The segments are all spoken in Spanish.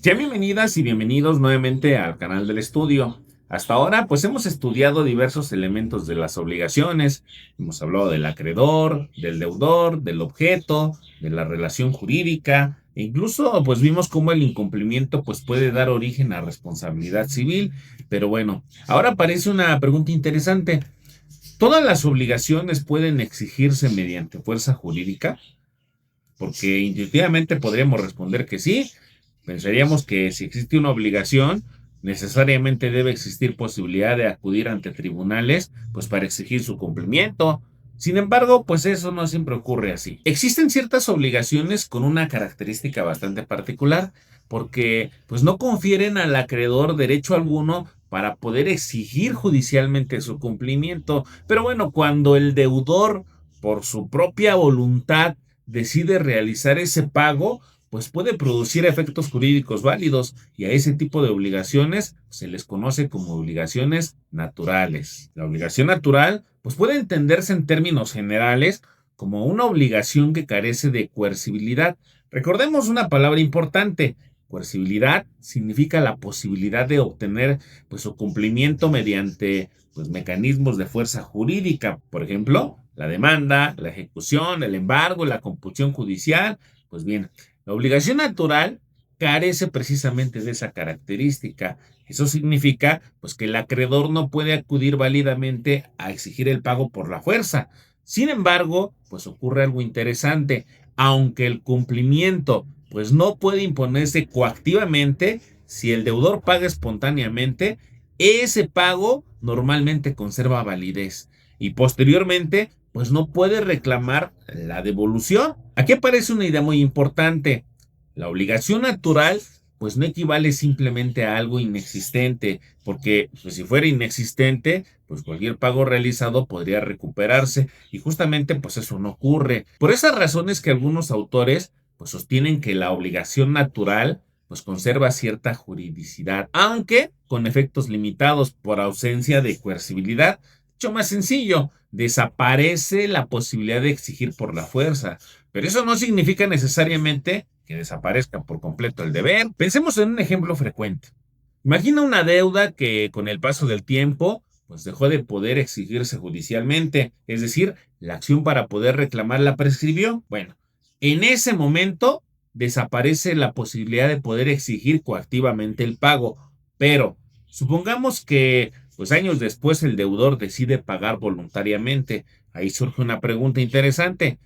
Sean bienvenidas y bienvenidos nuevamente al canal del estudio. Hasta ahora, pues hemos estudiado diversos elementos de las obligaciones. Hemos hablado del acreedor, del deudor, del objeto, de la relación jurídica, e incluso pues vimos cómo el incumplimiento pues puede dar origen a responsabilidad civil. Pero bueno, ahora aparece una pregunta interesante. ¿Todas las obligaciones pueden exigirse mediante fuerza jurídica? Porque intuitivamente podríamos responder que sí. Pensaríamos que si existe una obligación, necesariamente debe existir posibilidad de acudir ante tribunales, pues para exigir su cumplimiento. Sin embargo, pues eso no siempre ocurre así. Existen ciertas obligaciones con una característica bastante particular, porque pues no confieren al acreedor derecho alguno para poder exigir judicialmente su cumplimiento. Pero bueno, cuando el deudor, por su propia voluntad, decide realizar ese pago, pues puede producir efectos jurídicos válidos y a ese tipo de obligaciones se les conoce como obligaciones naturales. La obligación natural pues puede entenderse en términos generales como una obligación que carece de coercibilidad. Recordemos una palabra importante. Coercibilidad significa la posibilidad de obtener pues su cumplimiento mediante pues mecanismos de fuerza jurídica, por ejemplo, la demanda, la ejecución, el embargo, la compulsión judicial. Pues bien, la obligación natural carece precisamente de esa característica. Eso significa pues que el acreedor no puede acudir válidamente a exigir el pago por la fuerza. Sin embargo, pues ocurre algo interesante. Aunque el cumplimiento pues no puede imponerse coactivamente, si el deudor paga espontáneamente, ese pago normalmente conserva validez y posteriormente pues no puede reclamar la devolución. Aquí aparece una idea muy importante. La obligación natural pues no equivale simplemente a algo inexistente, porque pues, si fuera inexistente, pues cualquier pago realizado podría recuperarse y justamente pues eso no ocurre. Por esas razones que algunos autores pues sostienen que la obligación natural pues conserva cierta juridicidad, aunque con efectos limitados por ausencia de coercibilidad. Mucho más sencillo, desaparece la posibilidad de exigir por la fuerza, pero eso no significa necesariamente que desaparezca por completo el deber. Pensemos en un ejemplo frecuente. Imagina una deuda que con el paso del tiempo pues dejó de poder exigirse judicialmente, es decir, la acción para poder reclamarla prescribió. Bueno, en ese momento desaparece la posibilidad de poder exigir coactivamente el pago, pero supongamos que pues años después el deudor decide pagar voluntariamente. Ahí surge una pregunta interesante.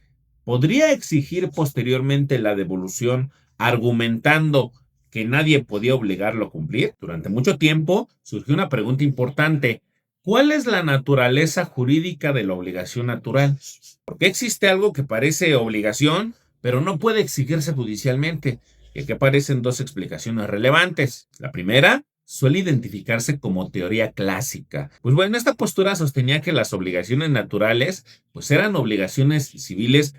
¿Podría exigir posteriormente la devolución argumentando que nadie podía obligarlo a cumplir? Durante mucho tiempo surgió una pregunta importante. ¿Cuál es la naturaleza jurídica de la obligación natural? ¿Por qué existe algo que parece obligación, pero no puede exigirse judicialmente? Y aquí aparecen dos explicaciones relevantes. La primera suele identificarse como teoría clásica. Pues bueno, esta postura sostenía que las obligaciones naturales pues eran obligaciones civiles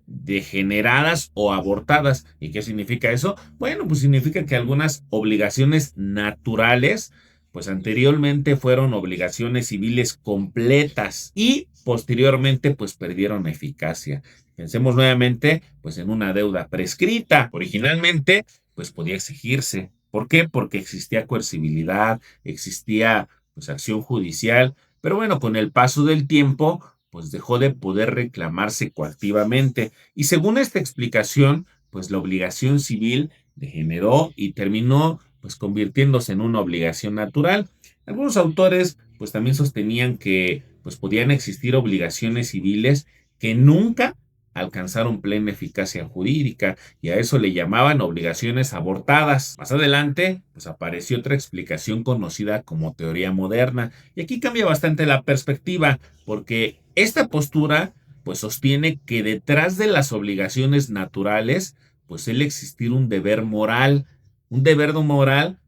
degeneradas o abortadas. ¿Y qué significa eso? Bueno, pues significa que algunas obligaciones naturales pues anteriormente fueron obligaciones civiles completas y posteriormente pues perdieron eficacia. Pensemos nuevamente pues en una deuda prescrita. Originalmente pues podía exigirse. ¿Por qué? Porque existía coercibilidad, existía pues acción judicial, pero bueno, con el paso del tiempo pues dejó de poder reclamarse coactivamente y según esta explicación pues la obligación civil degeneró y terminó pues convirtiéndose en una obligación natural. Algunos autores pues también sostenían que pues podían existir obligaciones civiles que nunca alcanzaron plena eficacia jurídica y a eso le llamaban obligaciones abortadas. Más adelante, pues apareció otra explicación conocida como teoría moderna y aquí cambia bastante la perspectiva porque esta postura pues sostiene que detrás de las obligaciones naturales pues suele existir un deber moral,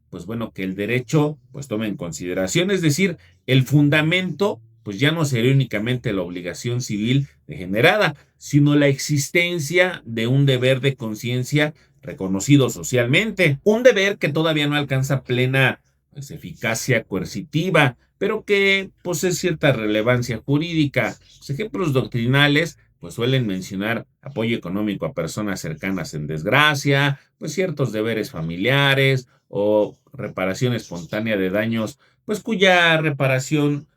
pues bueno, que el derecho pues tome en consideración, es decir, el fundamento pues ya no sería únicamente la obligación civil degenerada, sino la existencia de un deber de conciencia reconocido socialmente. Un deber que todavía no alcanza plena pues, eficacia coercitiva, pero que posee cierta relevancia jurídica. Los ejemplos doctrinales pues suelen mencionar apoyo económico a personas cercanas en desgracia, pues ciertos deberes familiares o reparación espontánea de daños, pues cuya reparación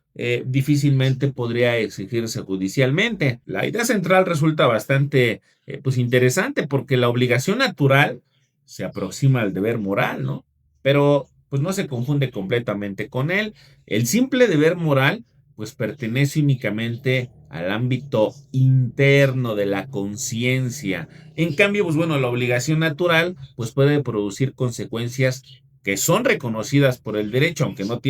difícilmente podría exigirse judicialmente. La idea central resulta bastante pues interesante porque la obligación natural se aproxima al deber moral, ¿no? Pero pues no se confunde completamente con él. El simple deber moral pues pertenece únicamente al ámbito interno de la conciencia. En cambio, pues bueno, la obligación natural pues puede producir consecuencias que son reconocidas por el derecho, aunque no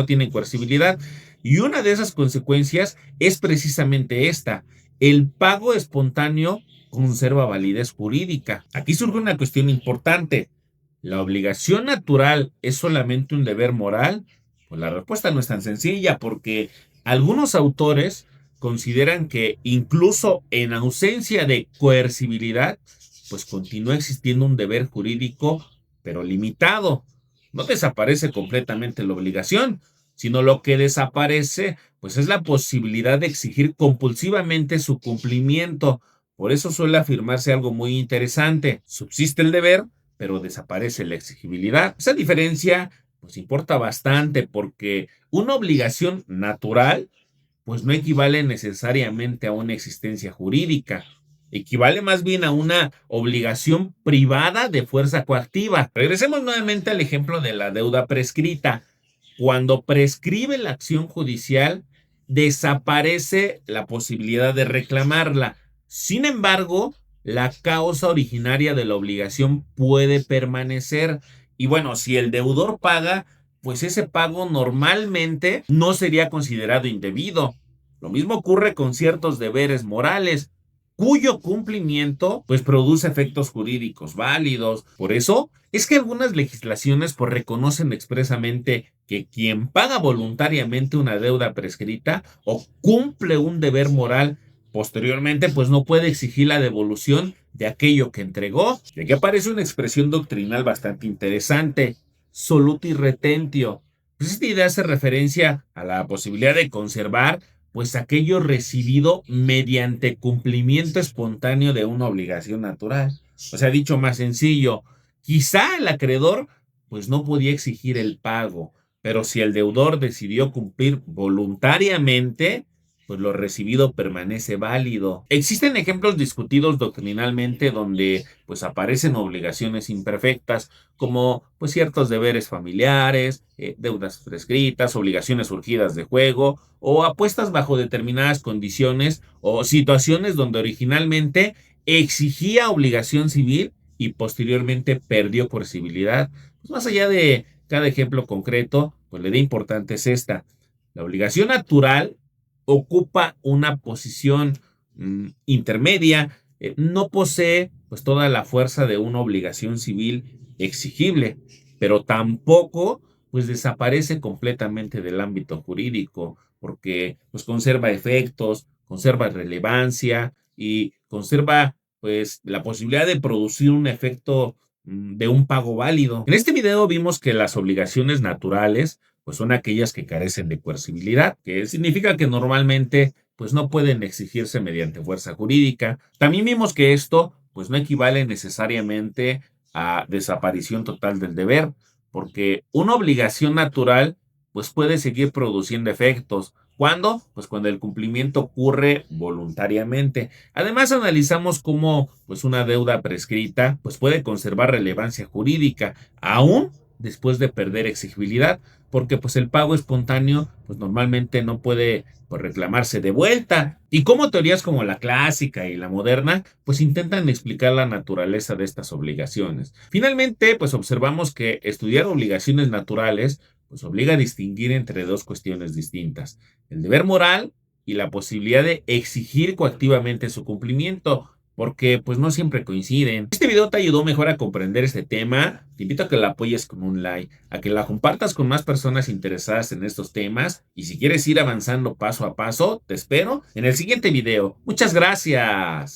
tienen coercibilidad. Y una de esas consecuencias es precisamente esta: el pago espontáneo conserva validez jurídica. Aquí surge una cuestión importante. ¿La obligación natural es solamente un deber moral? Pues la respuesta no es tan sencilla, porque algunos autores consideran que incluso en ausencia de coercibilidad, pues continúa existiendo un deber jurídico, pero limitado. No desaparece completamente la obligación, sino lo que desaparece, pues es la posibilidad de exigir compulsivamente su cumplimiento. Por eso suele afirmarse algo muy interesante: subsiste el deber, pero desaparece la exigibilidad. Esa diferencia pues importa bastante, porque una obligación natural pues no equivale necesariamente a una existencia jurídica. Equivale más bien a una obligación privada de fuerza coactiva. Regresemos nuevamente al ejemplo de la deuda prescrita. Cuando prescribe la acción judicial, desaparece la posibilidad de reclamarla. Sin embargo, la causa originaria de la obligación puede permanecer. Y bueno, si el deudor paga, pues ese pago normalmente no sería considerado indebido. Lo mismo ocurre con ciertos deberes morales, cuyo cumplimiento pues produce efectos jurídicos válidos. Por eso es que algunas legislaciones pues reconocen expresamente que quien paga voluntariamente una deuda prescrita o cumple un deber moral posteriormente pues no puede exigir la devolución de aquello que entregó. Y aquí aparece una expresión doctrinal bastante interesante: soluti retentio. Pues esta idea hace referencia a la posibilidad de conservar pues aquello recibido mediante cumplimiento espontáneo de una obligación natural. O sea, dicho más sencillo, quizá el acreedor pues no podía exigir el pago, pero si el deudor decidió cumplir voluntariamente, pues lo recibido permanece válido. Existen ejemplos discutidos doctrinalmente donde pues aparecen obligaciones imperfectas, como pues ciertos deberes familiares, deudas prescritas, obligaciones surgidas de juego o apuestas bajo determinadas condiciones o situaciones donde originalmente exigía obligación civil y posteriormente perdió coercibilidad. Pues más allá de cada ejemplo concreto, pues la idea importante es esta: la obligación natural ocupa una posición intermedia, no posee pues toda la fuerza de una obligación civil exigible, pero tampoco pues desaparece completamente del ámbito jurídico, porque pues conserva efectos, conserva relevancia y conserva pues la posibilidad de producir un efecto de un pago válido. En este video vimos que las obligaciones naturales pues son aquellas que carecen de coercibilidad, que significa que normalmente pues no pueden exigirse mediante fuerza jurídica. También vimos que esto pues no equivale necesariamente a desaparición total del deber, porque una obligación natural pues puede seguir produciendo efectos. ¿Cuándo? Pues cuando el cumplimiento ocurre voluntariamente. Además, analizamos cómo pues una deuda prescrita pues puede conservar relevancia jurídica, aún después de perder exigibilidad, porque pues el pago espontáneo pues normalmente no puede pues reclamarse de vuelta. Y como teorías como la clásica y la moderna pues intentan explicar la naturaleza de estas obligaciones. Finalmente pues observamos que estudiar obligaciones naturales pues obliga a distinguir entre dos cuestiones distintas: el deber moral y la posibilidad de exigir coactivamente su cumplimiento, porque pues no siempre coinciden. Este video te ayudó mejor a comprender este tema. Te invito a que la apoyes con un like, a que la compartas con más personas interesadas en estos temas, y si quieres ir avanzando paso a paso, te espero en el siguiente video. Muchas gracias.